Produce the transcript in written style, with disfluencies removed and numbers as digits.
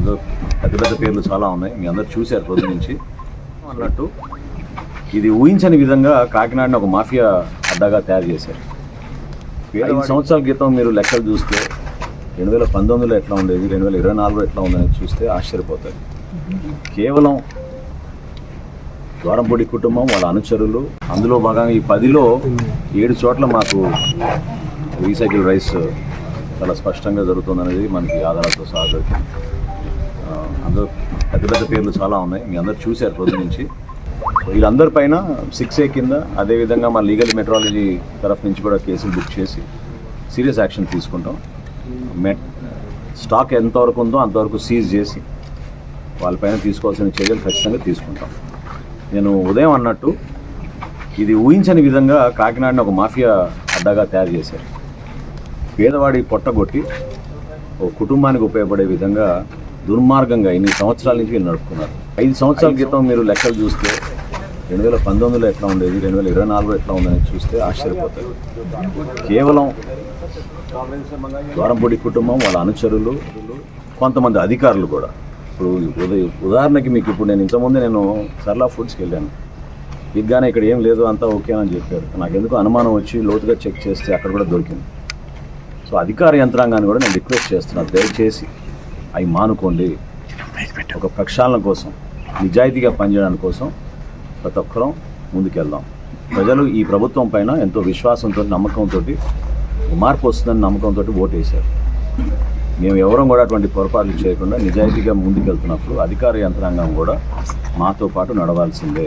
అందులో పెద్ద పెద్ద పేర్లు చాలా ఉన్నాయి, మీ అందరు చూశారు పొద్దు నుంచి అన్నట్టు. ఇది ఊహించని విధంగా కాకినాడని ఒక మాఫియా అడ్డాగా తయారు చేశారు. 5 సంవత్సరాల క్రితం మీరు లెక్కలు చూస్తే 2019లో ఎట్లా ఉండేది, 2024లో ఎట్లా ఉందని చూస్తే ఆశ్చర్యపోతారు. కేవలం ద్వారంపూడి కుటుంబం, వాళ్ళ అనుచరులు, అందులో భాగంగా ఈ 10లో 7 చోట్ల మాకు రీసైకిల్ రైస్ చాలా స్పష్టంగా జరుగుతుందనేది మనకి ఆధారాలతో సహా దొరికింది. అందులో పెద్ద పెద్ద పేర్లు చాలా ఉన్నాయి, మీ అందరు చూశారు పొద్దు నుంచి. వీళ్ళందరి పైన 6A కింద, అదేవిధంగా మా లీగల్ మెట్రాలజీ తరఫు నుంచి కూడా కేసులు బుక్ చేసి సీరియస్ యాక్షన్ తీసుకుంటాం. స్టాక్ ఎంతవరకు ఉందో అంతవరకు సీజ్ చేసి వాళ్ళపైన తీసుకోవాల్సిన చర్యలు ఖచ్చితంగా తీసుకుంటాం. నేను ఉదయం అన్నట్టు ఇది ఊహించని విధంగా కాకినాడని ఒక మాఫియా అడ్డాగా తయారు చేశారు. పేదవాడి పొట్టగొట్టి ఒక కుటుంబానికి ఉపయోగపడే విధంగా దుర్మార్గంగా ఇన్ని సంవత్సరాల నుంచి వీళ్ళు నడుపుకున్నారు. 5 సంవత్సరాల క్రితం మీరు లెక్కలు చూస్తే 2019లో ఎట్లా ఉండేది, 2024లో ఎట్లా ఉందని చూస్తే ఆశ్చర్యపోతారు. కేవలం ద్వారంపూడి కుటుంబం, వాళ్ళ అనుచరులు, కొంతమంది అధికారులు కూడా. ఇప్పుడు ఉదాహరణకి మీకు ఇప్పుడు నేను ఇంతకుముందు నేను సర్లా ఫుడ్స్కి వెళ్ళాను. దిగ్గానే ఇక్కడ ఏం లేదు, అంతా ఓకే అని చెప్పారు. నాకు ఎందుకు అనుమానం వచ్చి లోతుగా చెక్ చేస్తే అక్కడ కూడా దొరికింది. సో అధికార యంత్రాంగాన్ని కూడా నేను రిక్వెస్ట్ చేస్తున్నాను, దయచేసి అవి మానుకోండి. ఒక ప్రక్షాళన కోసం, నిజాయితీగా పనిచేయడానికి కోసం ప్రతి ఒక్కరం ముందుకెళ్దాం. ప్రజలు ఈ ప్రభుత్వం పైన ఎంతో విశ్వాసంతో, నమ్మకంతో, మార్పు వస్తుందని నమ్మకంతో ఓటు వేశారు. మేము ఎవరం కూడా అటువంటి పొరపాట్లు చేయకుండా నిజాయితీగా ముందుకెళ్తున్నప్పుడు అధికార యంత్రాంగం కూడా మాతో పాటు నడవాల్సిందే.